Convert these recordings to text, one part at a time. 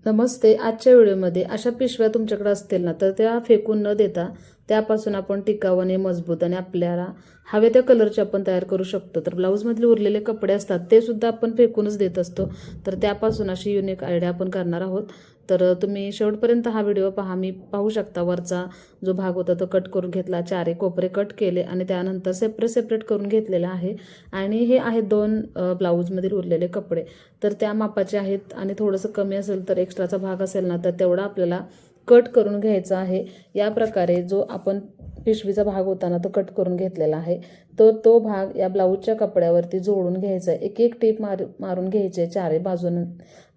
नमस्ते. आजच्या व्हिडिओमध्ये अशा पिशव्या तुमच्याकडे असतील ना, तर त्या फेकून न देता त्यापासून आपण टिकाऊ आणि मजबूत आणि आपल्याला हव्या त्या कलरचे आपण तयार करू शकतो. तर ब्लाऊजमधले उरलेले कपडे असतात ते सुद्धा आपण फेकूनच देत असतो. तर त्यापासून अशी युनिक आयडिया आपण करणार आहोत. तर तुम्ही शेवटपर्यंत हा व्हिडिओ पहा. मी पाहू शकता वरचा जो भाग होता तो कट करून घेतला, चारही कोपरे कट केले आणि त्यानंतर सेपरेट करून घेतलेला आहे. आणि हे आहेत दोन ब्लाऊजमधील उरलेले कपडे. तर त्या मापाचे आहेत आणि थोडंसं कमी असेल तर एक्स्ट्राचा भाग असेल ना, तर तेवढा आपल्याला कट करून घ्यायचा आहे. या प्रकारे जो आपण पिशवीचा भाग होता ना, तो कट करून घेतलेला आहे. तो भाग या ब्लाऊजच्या कपड्यावरती जोडून घ्यायचा आहे. एक टीप मारून घ्यायची आहे. चारही बाजून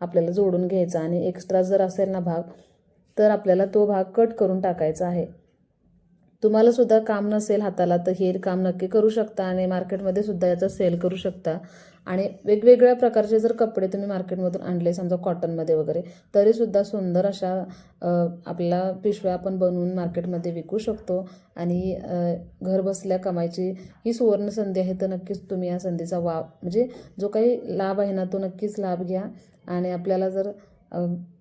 आपल्याला जोडून घ्यायचा आणि एक्स्ट्रा जर असेल ना भाग, तर आपल्याला तो भाग कट करून टाकायचा आहे. तुम्हाला सुद्धा काम नसेल हाताला तर हे काम नक्की करू शकता आणि मार्केटमध्ये सुद्धा याचा सेल करू शकता. आणि वेगवेगळ्या प्रकारचे जर कपडे तुम्ही मार्केटमधून आणले, समजा कॉटनमध्ये वगैरे, तरीसुद्धा सुंदर अशा आपल्याला पिशव्या आपण बनवून मार्केटमध्ये विकू शकतो. आणि घर बसल्या कमायची ही सुवर्ण संधी आहे. तर नक्कीच तुम्ही या संधीचा म्हणजे जो काही लाभ आहे ना, तो नक्कीच लाभ घ्या. आणि आपल्याला जर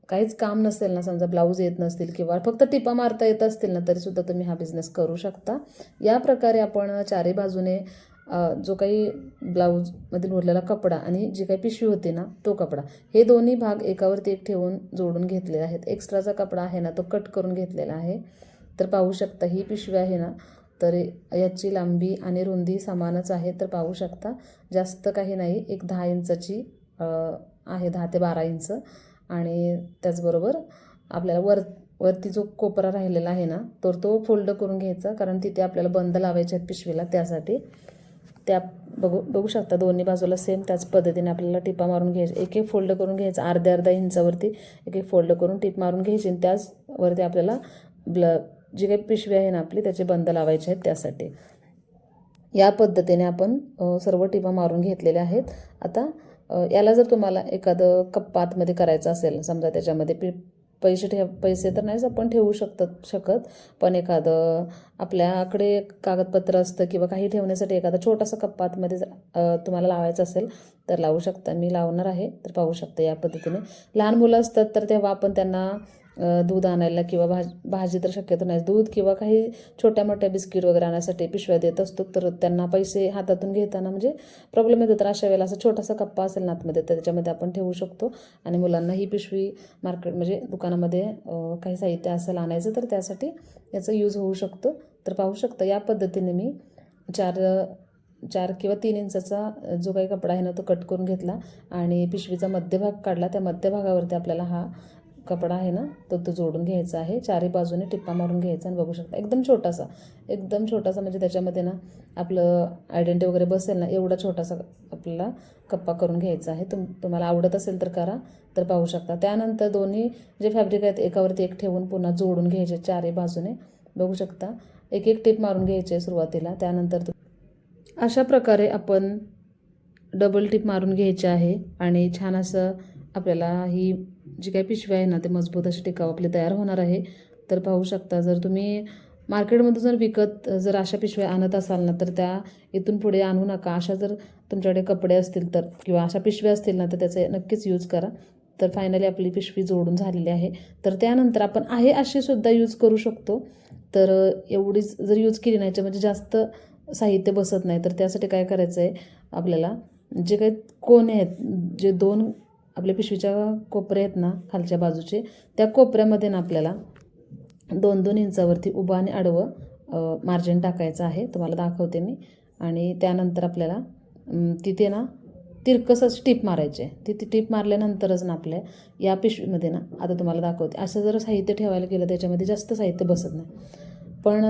काहीच काम नसेल ना, समजा ब्लाऊज येत नसतील किंवा फक्त टिपा मारता येत असतील ना, तरीसुद्धा तुम्ही हा बिझनेस करू शकता. या प्रकारे आपण चारही बाजूने जो काही ब्लाऊजमधील उरलेला कपडा आणि जी काही पिशवी होती ना, तो कपडा, हे दोन्ही भाग एकावरती एक ठेवून जोडून घेतले आहेत. एक्स्ट्राचा कपडा आहे ना, तो कट करून घेतलेला आहे. तर पाहू शकता ही पिशवी आहे ना, तर याची लांबी आणि रुंदी समानच आहे. तर पाहू शकता जास्त काही नाही, एक 10 इंचाची आहे, 10 ते 12 इंच. आणि त्याचबरोबर आपल्याला वरती जो कोपरा राहिलेला आहे ना, तर तो फोल्ड करून घ्यायचा, कारण तिथे आपल्याला बंद लावायचे आहेत पिशवीला. त्यासाठी त्या बघू शकता दोन्ही बाजूला सेम त्याच पद्धतीने आपल्याला टिपा मारून घ्यायचे. एक फोल्ड करून घ्यायचं, अर्ध्या इंचावरती एक फोल्ड करून टिप मारून घ्यायची. आणि त्याचवरती आपल्याला जी काही पिशवी आहे ना आपली, त्याचे बंद लावायचे आहेत. त्यासाठी या पद्धतीने आपण सर्व टिपा मारून घेतलेल्या आहेत. आता याला जर तुम्हाला एखादं कप्पा आतमध्ये करायचं असेल, समजा त्याच्यामध्ये पैसे तर नाहीच आपण ठेवू शकत, पण एखादं आपल्याकडे कागदपत्र असतं किंवा काही ठेवण्यासाठी एखादा छोटासा कप्पा आतमध्ये तुम्हाला लावायचं असेल तर लावू शकता. मी लावणार आहे. तर पाहू शकता या पद्धतीने. लहान मुलं असतात तर तेव्हा आपण त्यांना दूध आणायला किंवा भाजी तर शक्यतो नाही, दूध किंवा काही छोट्या मोठ्या बिस्किट वगैरे आणण्यासाठी पिशव्या देत असतो. तर त्यांना पैसे हातातून घेताना म्हणजे प्रॉब्लेम येतो. तर अशा वेळेला असा छोटासा कप्पा असेल ना आतमध्ये, तर त्याच्यामध्ये आपण ठेवू शकतो. आणि मुलांना ही पिशवी म्हणजे दुकानामध्ये काही साहित्य असेल आणायचं, तर त्यासाठी याचा यूज होऊ शकतो. तर पाहू शकता या पद्धतीने मी चार किंवा 3 इंचाचा जो काही कपडा आहे ना, तो कट करून घेतला आणि पिशवीचा मध्यभाग काढला. त्या मध्यभागावरती आपल्याला हा कपडा आहे ना, तो जोडून घ्यायचा आहे. चारही बाजूने टिप्पा मारून घ्यायचा. आणि बघू शकता एकदम छोटासा म्हणजे त्याच्यामध्ये ना आपलं आयडेंटिटी वगैरे बसेल ना, एवढा छोटासा आपल्याला कप्पा करून घ्यायचा आहे. तुम्हाला आवडत असेल तर करा. तर पाहू शकता त्यानंतर दोन्ही जे फॅब्रिक आहेत एकावरती एक ठेवून पुन्हा जोडून घ्यायचे चारही बाजूने. बघू शकता एक टिप मारून घ्यायची सुरुवातीला. त्यानंतर अशा प्रकारे आपण डबल टिप मारून घ्यायची आहे. आणि छान असं आपल्याला ही जी काही पिशवी आहे ना, ते मजबूत अशी टिकाऊ आपली तयार होणार आहे. तर पाहू शकता जर तुम्ही मार्केटमधून जर अशा पिशव्या आणत असाल ना, तर त्या इथून पुढे आणू नका. अशा जर तुमच्याकडे कपडे असतील तर किंवा अशा पिशव्या असतील ना, तर त्याचे नक्कीच यूज करा. तर फायनली आपली पिशवी जोडून झालेली आहे. तर त्यानंतर आपण आहे अशी सुद्धा यूज करू शकतो. तर एवढीच जर यूज केली नाही म्हणजे जास्त साहित्य बसत नाही, तर त्यासाठी काय करायचं आहे आपल्याला, जे काही कोणे आहेत, जे 2 आपल्या पिशवीच्या कोपरे आहेत ना खालच्या बाजूचे, त्या कोपऱ्यामध्ये ना आपल्याला 2-2 इंचावरती उभं आणि आडवं मार्जिन टाकायचं आहे. तुम्हाला दाखवते मी. आणि त्यानंतर आपल्याला तिथे ना तिरकस अशी टीप मारायची आहे. ती टीप मारल्यानंतरच ना आपल्या या पिशवीमध्ये ना, आता तुम्हाला दाखवते, असं जर साहित्य ठेवायला गेलं त्याच्यामध्ये जास्त साहित्य बसत नाही. पण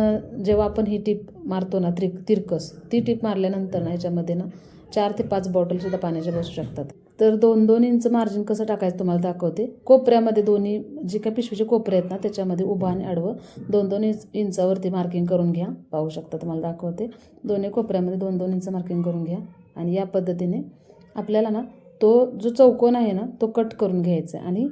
जेव्हा आपण ही टीप मारतो ना तिरकस, ती टीप मारल्यानंतर ना ह्याच्यामध्ये ना 4 ते 5 बॉटलसुद्धा पाण्याच्या बसू शकतात. तर 2-2 इंच मार्जिन कसं टाकायचं तुम्हाला दाखवते. कोपऱ्यामध्ये दोन्ही जे काही पिशवीचे कोपरे आहेत ना, त्याच्यामध्ये उभं आणि आडवं 2-2 इंचावरती मार्किंग करून घ्या. पाहू शकता तुम्हाला दाखवते. दोन्ही कोपऱ्यामध्ये 2-2 इंच मार्किंग करून घ्या. आणि या पद्धतीने आपल्याला ना तो जो चौकोन आहे ना, तो कट करून घ्यायचा आणि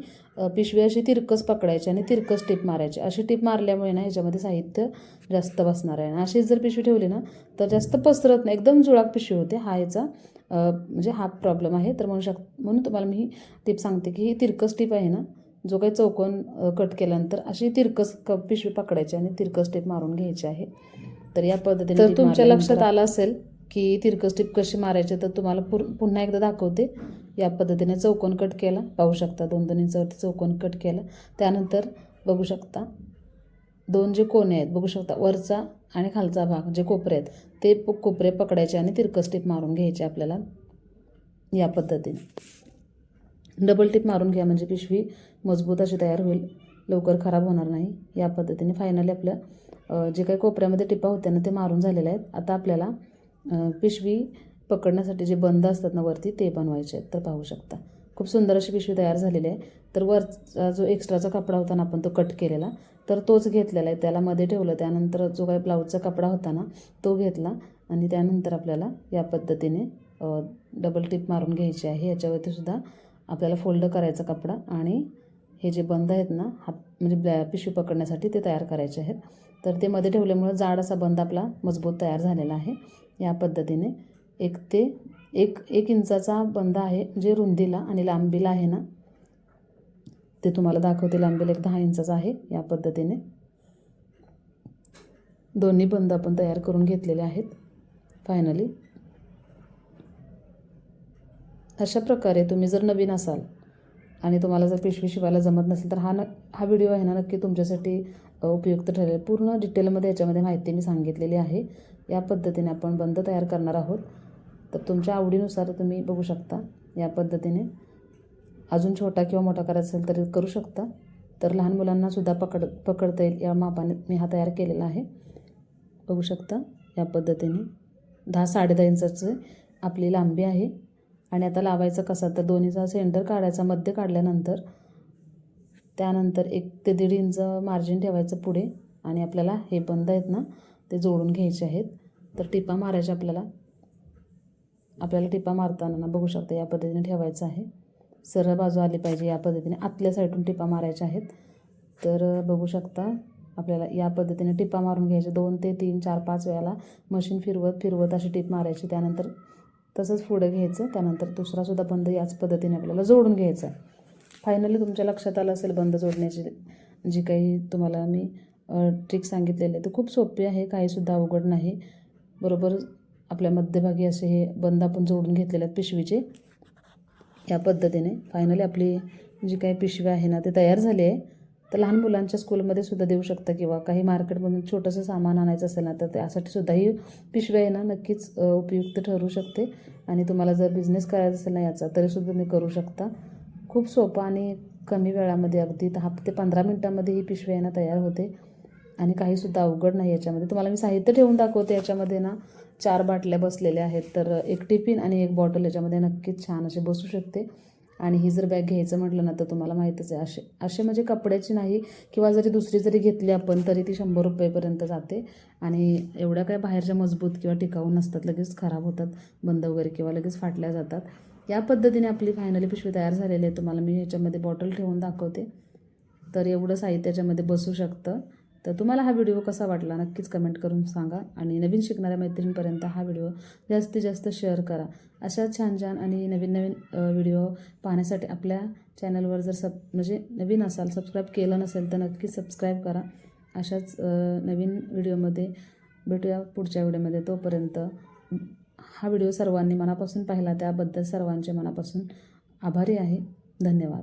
पिशवी अशी तिरकस पकडायची आणि तिरकस टीप मारायची. अशी टीप मारल्यामुळे ना ह्याच्यामध्ये साहित्य जास्त बसणार आहे. आणि अशीच जर पिशवी ठेवली ना, तर जास्त पसरत नाही, एकदम जुळाक पिशवी होते. हा याचा म्हणजे हा प्रॉब्लेम आहे. तर म्हणून तुम्हाला मी ही टीप सांगते की ही तिरकस टीप आहे ना, जो काही चौकोन कट केल्यानंतर अशी तिरकस पिशवी पकडायची आणि तिरकस टिप मारून घ्यायची आहे. तर या पद्धतीने तर तुमच्या लक्षात आलं असेल की तिरकस टिप कशी मारायची, तर तुम्हाला पुन्हा एकदा दाखवते. या पद्धतीने चौकोन कट केला, पाहू शकता 2-2 इंचावरती चौकोन कट केला. त्यानंतर बघू शकता 2 जे कोने आहेत बघू शकता, वरचा आणि खालचा भाग जे कोपरे आहेत ते कोपरे पकडायचे आणि तिरकस टिप मारून घ्यायचे आपल्याला. या पद्धतीने डबल टिप मारून घ्या म्हणजे पिशवी मजबूत अशी तयार होईल, लवकर खराब होणार नाही. या पद्धतीने फायनली आपल्या जे काही कोपऱ्यामध्ये टिपा होत्या ना ते मारून झालेले आहेत. आता आपल्याला पिशवी पकडण्यासाठी जे बंद असतात ना वरती ते बनवायचे आहेत. तर पाहू शकता खूप सुंदर अशी पिशवी तयार झालेली आहे. तर वरचा जो एक्स्ट्राचा कपडा होता ना आपण तो कट केलेला, तर तोच घेतलेला आहे, त्याला मध्ये ठेवलं. त्यानंतर जो काही ब्लाऊजचा कपडा होता ना तो घेतला आणि त्यानंतर आपल्याला या पद्धतीने डबल टिप मारून घ्यायची आहे. याच्यावरती सुद्धा आपल्याला फोल्ड करायचा कपडा आणि हे जे बंद आहेत ना म्हणजे पिशवी पकडण्यासाठी ते तयार करायचे आहेत. तर ते मध्ये ठेवल्यामुळे जाड असा बंद आपला मजबूत तयार झालेला आहे. या पद्धतीने 1 इंचाचा बंद आहे जे रुंदीला, आणि लांबीला आहे ना ते तुम्हाला दाखवते. लांबीला 10 इंचाचा आहे. या पद्धतीने दोन्ही बंद आपण तयार करून घेतलेले आहेत. फायनली अशा प्रकारे तुम्ही जर नवीन असाल आणि तुम्हाला जर पिशवी शिवायला जमत नसेल तर हा व्हिडिओ आहे ना नक्की तुमच्यासाठी उपयुक्त ठरेल. पूर्ण डिटेलमध्ये याच्यामध्ये माहिती मी सांगितलेली आहे. या पद्धतीने आपण बंद तयार करणार आहोत. तर तुमच्या आवडीनुसार तुम्ही बघू शकता. या पद्धतीने अजून छोटा किंवा मोठा करायचा असेल तरी करू शकता. तर लहान मुलांनासुद्धा पकडता येईल या मापाने मी हा तयार केलेला आहे. बघू शकता या पद्धतीने 10-10.5 इंचाची आपली लांबी आहे. आणि आता लावायचं कसं, तर दोन्हीचा सेंटर काढायचा, मध्य काढल्यानंतर त्यानंतर 1 ते 1.5 इंच मार्जिन ठेवायचं पुढे आणि आपल्याला हे बंद आहेत ना ते जोडून घ्यायचे आहेत. तर टिपा मारायच्या आपल्याला टिपा मारताना ना बघू शकता या पद्धतीने ठेवायचं आहे. सरळ बाजू आली पाहिजे. या पद्धतीने आतल्या साईडून टिपा मारायच्या आहेत. तर बघू शकता आपल्याला या पद्धतीने टिपा मारून घ्यायच्या. 2 ते 3, 4, 5 वेळाला मशीन फिरवत अशी टिप मारायची. त्यानंतर तसंच पुढे घ्यायचं. त्यानंतर दुसरासुद्धा बंद याच पद्धतीने आपल्याला जोडून घ्यायचा आहे. फायनली तुमच्या लक्षात आलं असेल बंद जोडण्याची जी काही तुम्हाला मी ट्रिक सांगितलेली आहे. तर खूप सोपी आहे, काहीसुद्धा अवघड नाही. बरोबर आपल्या मध्यभागी असे हे बंद आपण जोडून घेतलेले आहेत पिशवीचे. या पद्धतीने फायनली आपली जी काही पिशवी आहे ना ते तयार झाली आहे. तर लहान मुलांच्या स्कूलमध्ये सुद्धा देऊ शकता किंवा काही मार्केटमधून छोटंसं सामान आणायचं असेल ना तर त्यासाठी सुद्धा ही पिशवी आहे ना नक्कीच उपयुक्त ठरू शकते. आणि तुम्हाला जर बिझनेस करायचा असेल ना याचा तरीसुद्धा तुम्ही करू शकता. खूप सोपं आणि कमी वेळामध्ये अगदी 10 ते 15 मिनटामध्ये ही पिशवी आहे ना तयार होते आणि काहीसुद्धा अवघड नाही याच्यामध्ये. तुम्हाला मी साहित्य ठेवून दाखवते. याच्यामध्ये ना 4 बाटल्या बसलेल्या आहेत. तर 1 टिफिन आणि 1 बॉटल याच्यामध्ये नक्कीच छान असे बसू शकते. आणि ही जर बॅग घ्यायचं म्हटलं ना तर तुम्हाला माहीतच आहे असे म्हणजे कपड्याची नाही किंवा जरी दुसरी जरी घेतली आपण तरी ती 100 रुपयेपर्यंत जाते. आणि एवढ्या काय बाहेरच्या मजबूत किंवा टिकाऊ नसतात, लगेच खराब होतात बंद वगैरे किंवा लगेच फाटल्या जातात. या पद्धतीने आपली फायनली पिशवी तयार झालेली आहे. तुम्हाला मी ह्याच्यामध्ये बॉटल ठेवून दाखवते. तर एवढं साहित्य याच्यामध्ये बसू शकतं. तर तुम्हाला हा व्हिडिओ कसा वाटला नक्कीच कमेंट करून सांगा. आणि नवीन शिकणाऱ्या मैत्रिणींपर्यंत हा व्हिडिओ जास्तीत जास्त शेअर करा. अशा छान आणि नवीन व्हिडिओ पाहण्यासाठी आपल्या चॅनलवर जर म्हणजे नवीन असाल, सबस्क्राईब केलं नसेल तर नक्की सबस्क्राईब करा. अशाच नवीन व्हिडिओमध्ये भेटूया पुढच्या व्हिडिओमध्ये. तोपर्यंत हा व्हिडिओ सर्वांनी मनापासून पाहिला त्याबद्दल सर्वांचे मनापासून आभारी आहे. धन्यवाद.